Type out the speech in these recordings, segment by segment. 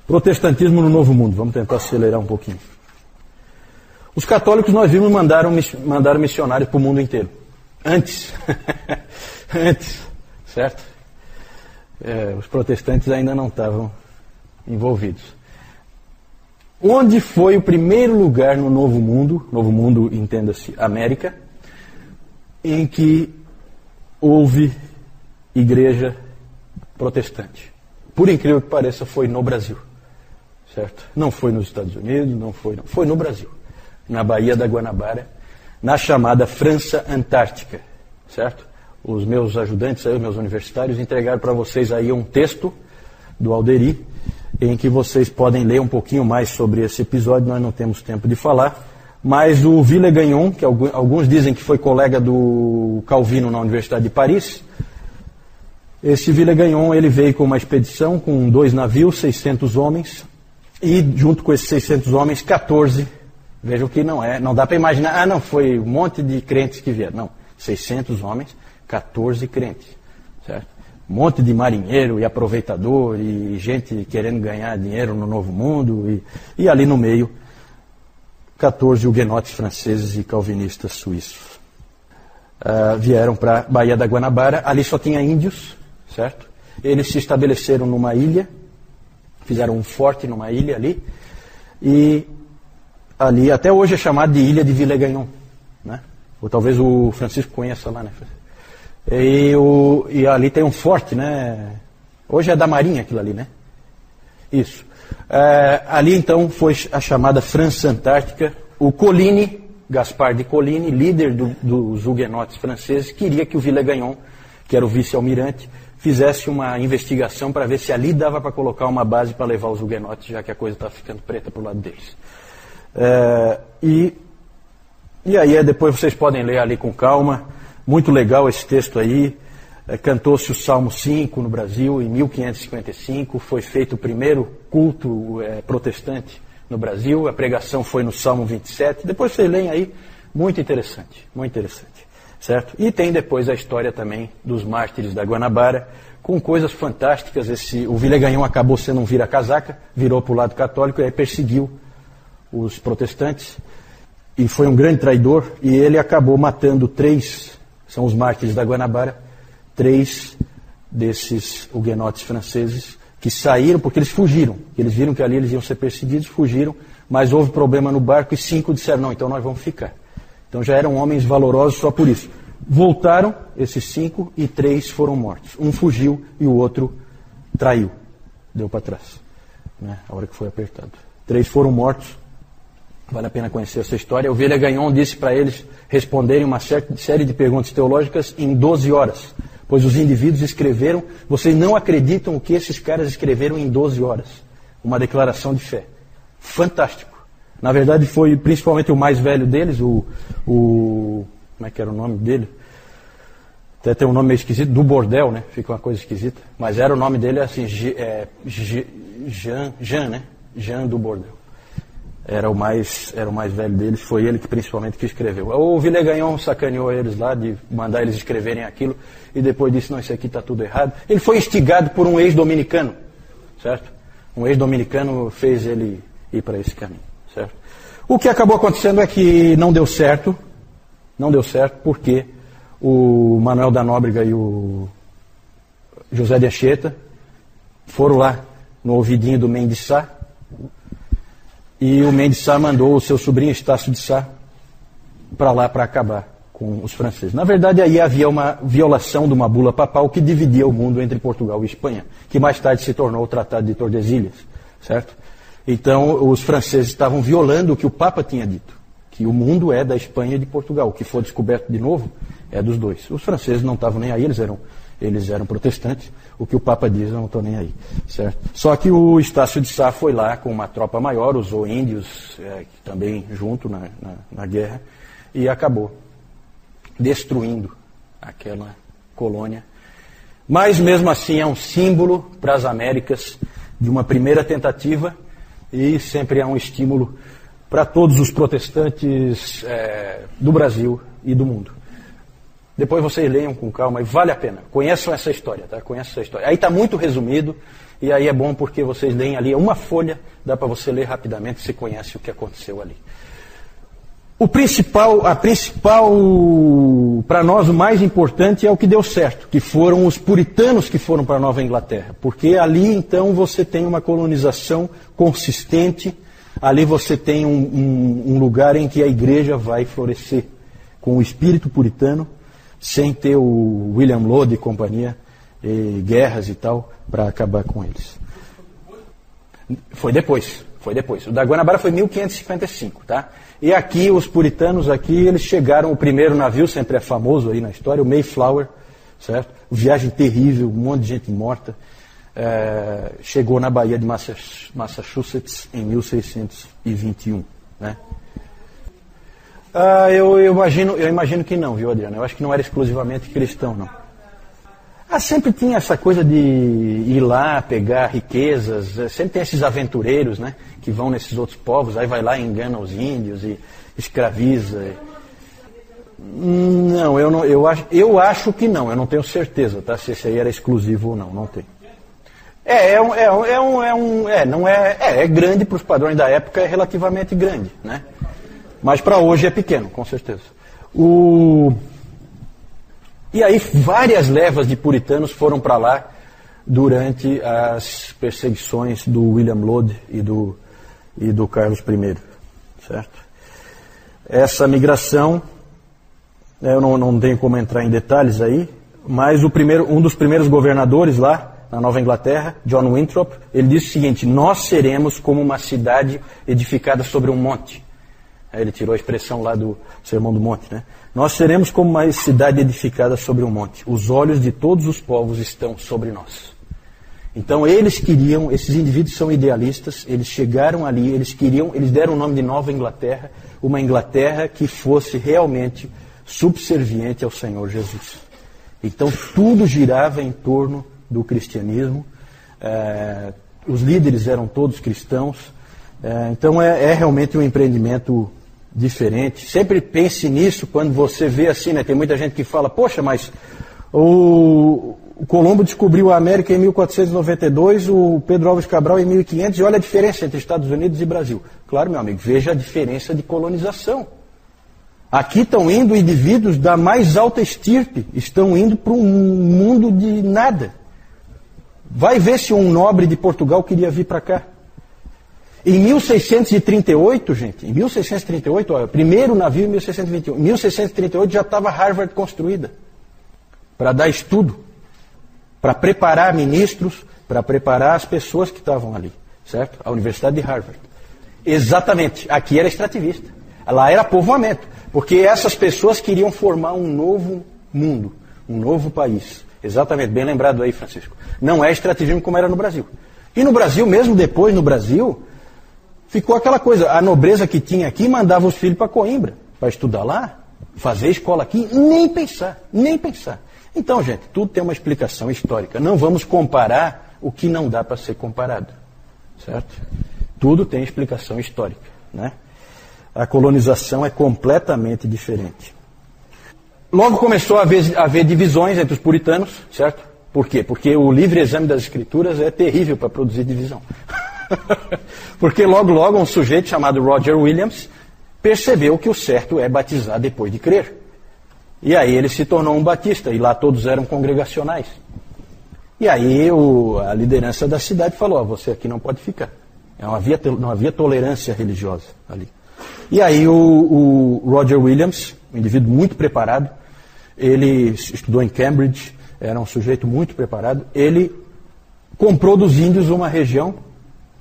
Protestantismo no Novo Mundo. Vamos tentar acelerar um pouquinho. Os católicos, nós vimos, mandaram missionários para o mundo inteiro. Antes. Certo? Os protestantes ainda não estavam envolvidos. Onde foi o primeiro lugar no Novo Mundo, entenda-se, América, em que houve igreja protestante? Por incrível que pareça, foi no Brasil. Certo? Não foi nos Estados Unidos, não foi no Brasil. Na Baía da Guanabara, na chamada França Antártica. Certo? Os meus ajudantes, os meus universitários, entregaram para vocês aí um texto do Alderi, em que vocês podem ler um pouquinho mais sobre esse episódio. Nós não temos tempo de falar, mas o Villegagnon, que alguns dizem que foi colega do Calvino na Universidade de Paris, esse Villegagnon, ele veio com uma expedição com 2 navios, 600 homens, e junto com esses 600 homens, 14, vejam que não dá para imaginar, não, foi um monte de crentes que vieram, não, 600 homens, 14 crentes, certo? Um monte de marinheiro e aproveitador e gente querendo ganhar dinheiro no Novo Mundo e ali no meio 14 huguenotes franceses e calvinistas suíços. Vieram para a Baía da Guanabara, ali só tinha índios, certo? Eles se estabeleceram numa ilha, fizeram um forte numa ilha ali, e ali até hoje é chamado de Ilha de Villegagnon, né? Ou talvez o Francisco conheça lá, né? E ali tem um forte, né? Hoje é da Marinha aquilo ali, né? Isso. Ali então foi a chamada França Antártica. O Coligny, Gaspar de Coligny, líder dos huguenotes franceses, queria que o Villegagnon, que era o vice-almirante, fizesse uma investigação para ver se ali dava para colocar uma base para levar os huguenotes, já que a coisa estava ficando preta para o lado deles. E aí depois vocês podem ler ali com calma. Muito legal esse texto aí. Cantou-se o Salmo 5 no Brasil em 1555. Foi feito o primeiro culto protestante no Brasil. A pregação foi no Salmo 27. Depois vocês leem aí. Muito interessante. Muito interessante. Certo? E tem depois a história também dos mártires da Guanabara, com coisas fantásticas. O Villegagnon acabou sendo um vira-casaca, virou para o lado católico e aí perseguiu os protestantes. E foi um grande traidor. E ele acabou matando 3... São os mártires da Guanabara, 3 desses huguenotes franceses que saíram, porque eles fugiram. Eles viram que ali eles iam ser perseguidos, fugiram, mas houve problema no barco e 5 disseram, não, então nós vamos ficar. Então já eram homens valorosos só por isso. Voltaram, esses 5, e 3 foram mortos. Um fugiu e o outro traiu, deu para trás, né, a hora que foi apertado. 3 foram mortos. Vale a pena conhecer essa história. O Villegagnon disse para eles responderem uma série de perguntas teológicas em 12 horas. Pois os indivíduos escreveram, vocês não acreditam o que esses caras escreveram em 12 horas. Uma declaração de fé. Fantástico. Na verdade foi principalmente o mais velho deles, como é que era o nome dele? Até tem um nome meio esquisito, do Bordel, né? Fica uma coisa esquisita. Mas era o nome dele assim, Jean, né? Jean do Bordel. Era o mais velho deles, foi ele que principalmente que escreveu. O Villegagnon sacaneou eles lá de mandar eles escreverem aquilo e depois disse, não, isso aqui está tudo errado. Ele foi instigado por um ex-dominicano, certo? Um ex-dominicano fez ele ir para esse caminho, certo? O que acabou acontecendo é que não deu certo porque o Manuel da Nóbrega e o José de Anchieta foram lá no ouvidinho do Mendes Sá. E o Mendes Sá mandou o seu sobrinho Estácio de Sá para lá para acabar com os franceses. Na verdade, aí havia uma violação de uma bula papal que dividia o mundo entre Portugal e Espanha, que mais tarde se tornou o Tratado de Tordesilhas, certo? Então, os franceses estavam violando o que o Papa tinha dito, que o mundo é da Espanha e de Portugal. O que for descoberto de novo é dos dois. Os franceses não estavam nem aí, eles eram protestantes. O que o Papa diz, eu não estou nem aí, certo? Só que o Estácio de Sá foi lá com uma tropa maior, usou índios também junto na guerra, e acabou destruindo aquela colônia. Mas mesmo assim é um símbolo para as Américas de uma primeira tentativa e sempre é um estímulo para todos os protestantes do Brasil e do mundo. Depois vocês leiam com calma e vale a pena. Conheçam essa história, tá? Conheçam essa história. Aí está muito resumido E aí é bom porque vocês leem ali uma folha, dá para você ler rapidamente, você conhece o que aconteceu ali. A principal, para nós, o mais importante é o que deu certo, que foram os puritanos que foram para a Nova Inglaterra. Porque ali, então, você tem uma colonização consistente, ali você tem um lugar em que a igreja vai florescer, com o espírito puritano, sem ter o William Laud e companhia, e guerras e tal, para acabar com eles. Foi depois. O da Guanabara foi 1555, tá? E aqui, os puritanos aqui, eles chegaram, o primeiro navio, sempre é famoso aí na história, o Mayflower, certo? Viagem terrível, um monte de gente morta. Chegou na Baía de Massachusetts em 1621, né? Eu imagino que não, viu, Adriano? Eu acho que não era exclusivamente cristão, não. Sempre tinha essa coisa de ir lá, pegar riquezas, sempre tem esses aventureiros, né, que vão nesses outros povos, aí vai lá e engana os índios e escraviza. Não, eu acho que não, eu não tenho certeza, tá, se esse aí era exclusivo ou não, não tem. É grande para os padrões da época, é relativamente grande, né, mas para hoje é pequeno, com certeza. E aí várias levas de puritanos foram para lá durante as perseguições do William Laud e do Carlos I, certo? Essa migração, eu não tenho como entrar em detalhes aí, mas um dos primeiros governadores lá na Nova Inglaterra, John Winthrop, ele disse o seguinte: nós seremos como uma cidade edificada sobre um monte. Aí ele tirou a expressão lá do Sermão do Monte, né? Nós seremos como uma cidade edificada sobre um monte. Os olhos de todos os povos estão sobre nós. Então eles queriam, esses indivíduos são idealistas, eles chegaram ali, eles deram o nome de Nova Inglaterra, uma Inglaterra que fosse realmente subserviente ao Senhor Jesus. Então tudo girava em torno do cristianismo, os líderes eram todos cristãos, então é realmente um empreendimento diferente. Sempre pense nisso quando você vê assim, né? Tem muita gente que fala, poxa, mas o Colombo descobriu a América em 1492, o Pedro Álvares Cabral em 1500, e olha a diferença entre Estados Unidos e Brasil. Claro, meu amigo, veja a diferença de colonização. Aqui estão indo indivíduos da mais alta estirpe, estão indo para um mundo de nada. Vai ver se um nobre de Portugal queria vir para cá. Em 1638, gente, primeiro navio em 1621, em 1638 já estava Harvard construída, para dar estudo, para preparar ministros, para preparar as pessoas que estavam ali, certo? A Universidade de Harvard. Exatamente, aqui era extrativista, lá era povoamento, porque essas pessoas queriam formar um novo mundo, um novo país. Exatamente, bem lembrado aí, Francisco. Não é extrativismo como era no Brasil. E no Brasil, mesmo depois no Brasil, ficou aquela coisa, a nobreza que tinha aqui mandava os filhos para Coimbra, para estudar lá, fazer escola aqui, nem pensar. Então, gente, tudo tem uma explicação histórica. Não vamos comparar o que não dá para ser comparado, certo? Tudo tem explicação histórica, né? A colonização é completamente diferente. Logo começou a haver divisões entre os puritanos, certo? Por quê? Porque o livre exame das escrituras é terrível para produzir divisão. Porque logo um sujeito chamado Roger Williams percebeu que o certo é batizar depois de crer. E aí ele se tornou um batista, e lá todos eram congregacionais. E aí a liderança da cidade falou, você aqui não pode ficar. Não havia tolerância religiosa ali. E aí o Roger Williams, um indivíduo muito preparado, ele estudou em Cambridge, era um sujeito muito preparado, ele comprou dos índios uma região,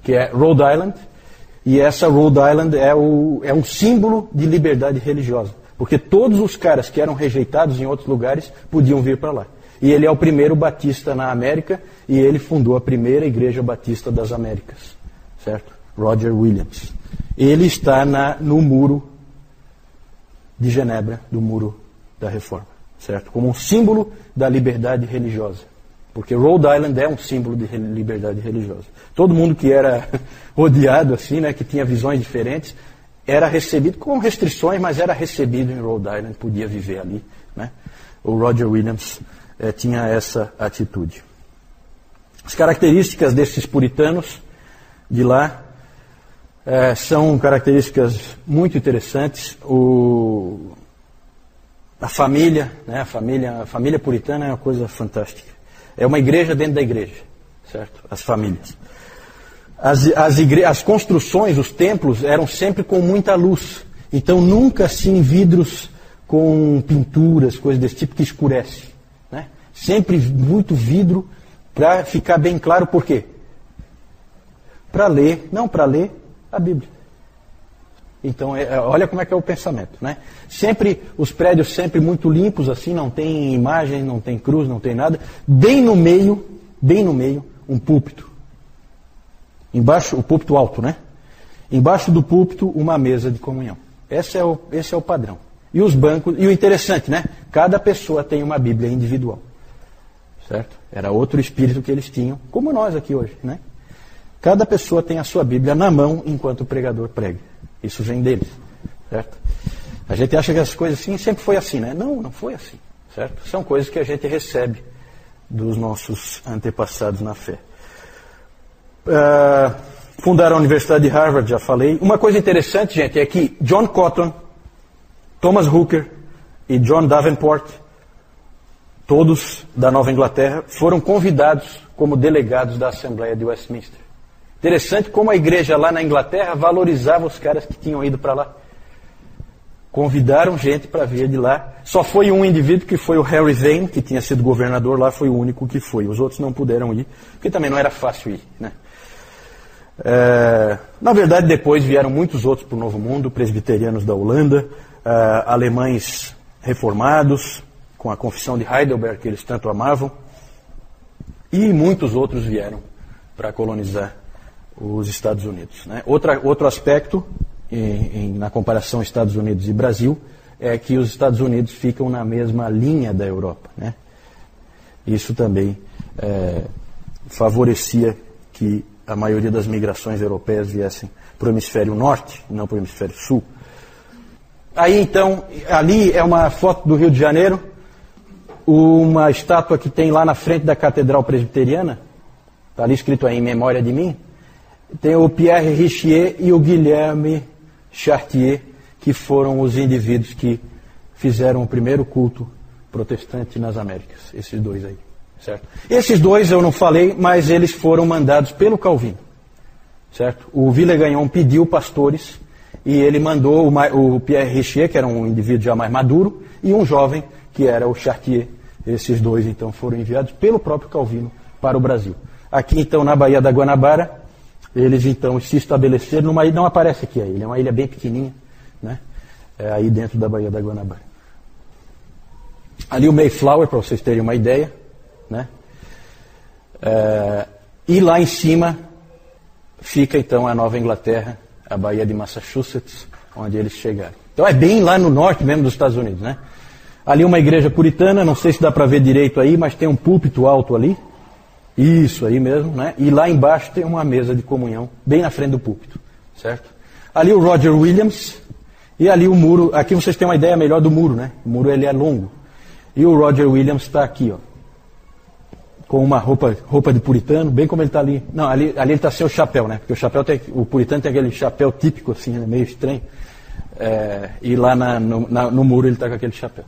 que é Rhode Island, e essa Rhode Island é um símbolo de liberdade religiosa, porque todos os caras que eram rejeitados em outros lugares podiam vir para lá. E ele é o primeiro batista na América, e ele fundou a primeira igreja batista das Américas, certo? Roger Williams. Ele está no muro de Genebra, do muro da Reforma, certo? Como um símbolo da liberdade religiosa. Porque Rhode Island é um símbolo de liberdade religiosa. Todo mundo que era odiado assim, né, que tinha visões diferentes, era recebido com restrições, mas era recebido em Rhode Island, podia viver ali, né? O Roger Williams tinha essa atitude. As características desses puritanos de lá são características muito interessantes. A família, né, a família puritana é uma coisa fantástica. É uma igreja dentro da igreja, certo? As famílias. As construções, os templos, eram sempre com muita luz. Então nunca assim vidros com pinturas, coisas desse tipo que escurece, né? Sempre muito vidro para ficar bem claro por quê? Para ler a Bíblia. Então, olha como é que é o pensamento, né? Sempre, os prédios sempre muito limpos, assim, não tem imagem, não tem cruz, não tem nada. Bem no meio, um púlpito. Embaixo, o púlpito alto, né? Embaixo do púlpito, uma mesa de comunhão. Esse é o padrão. E os bancos, e o interessante, né? Cada pessoa tem uma Bíblia individual. Certo? Era outro espírito que eles tinham, como nós aqui hoje, né? Cada pessoa tem a sua Bíblia na mão enquanto o pregador prega. Isso vem deles, certo? A gente acha que as coisas assim sempre foi assim, né? Não foi assim, certo? São coisas que a gente recebe dos nossos antepassados na fé. Fundaram a Universidade de Harvard, já falei. Uma coisa interessante, gente, é que John Cotton, Thomas Hooker e John Davenport, todos da Nova Inglaterra, foram convidados como delegados da Assembleia de Westminster. Interessante como a igreja lá na Inglaterra valorizava os caras que tinham ido para lá. Convidaram gente para vir de lá. Só foi um indivíduo, que foi o Harry Vane, que tinha sido governador lá, foi o único que foi. Os outros não puderam ir, porque também não era fácil ir, né? Na verdade, depois vieram muitos outros para o Novo Mundo, presbiterianos da Holanda, alemães reformados, com a Confissão de Heidelberg, que eles tanto amavam, e muitos outros vieram para colonizar os Estados Unidos, né? Outro aspecto, na comparação Estados Unidos e Brasil, é que os Estados Unidos ficam na mesma linha da Europa, né? Isso também favorecia que a maioria das migrações europeias viessem para o hemisfério norte, não para o hemisfério sul. Aí então, ali é uma foto do Rio de Janeiro, uma estátua que tem lá na frente da Catedral Presbiteriana, está ali escrito aí, em memória de mim. Tem o Pierre Richier e o Guilherme Chartier, que foram os indivíduos que fizeram o primeiro culto protestante nas Américas. Esses dois aí, certo? Esses dois eu não falei, mas eles foram mandados pelo Calvino, certo? O Villegagnon pediu pastores e ele mandou o Pierre Richier, que era um indivíduo já mais maduro, e um jovem, que era o Chartier. Esses dois, então, foram enviados pelo próprio Calvino para o Brasil. Aqui, então, na Baía da Guanabara, eles, então, se estabeleceram numa ilha, não aparece aqui a ilha, é uma ilha bem pequenininha, né? Aí dentro da Baía da Guanabara. Ali o Mayflower, para vocês terem uma ideia, né? E lá em cima fica, então, a Nova Inglaterra, a Baía de Massachusetts, onde eles chegaram. Então é bem lá no norte mesmo dos Estados Unidos, né? Ali uma igreja puritana, não sei se dá para ver direito aí, mas tem um púlpito alto ali. Isso aí mesmo, né? E lá embaixo tem uma mesa de comunhão, bem na frente do púlpito, certo? Ali o Roger Williams, e ali o muro, aqui vocês têm uma ideia melhor do muro, né? O muro ele é longo. E o Roger Williams está aqui, ó, com uma roupa de puritano, bem como ele está ali. Não, ali ele está sem o chapéu, né? Porque o puritano tem aquele chapéu típico, assim, né? Meio estranho. E lá no muro ele está com aquele chapéu.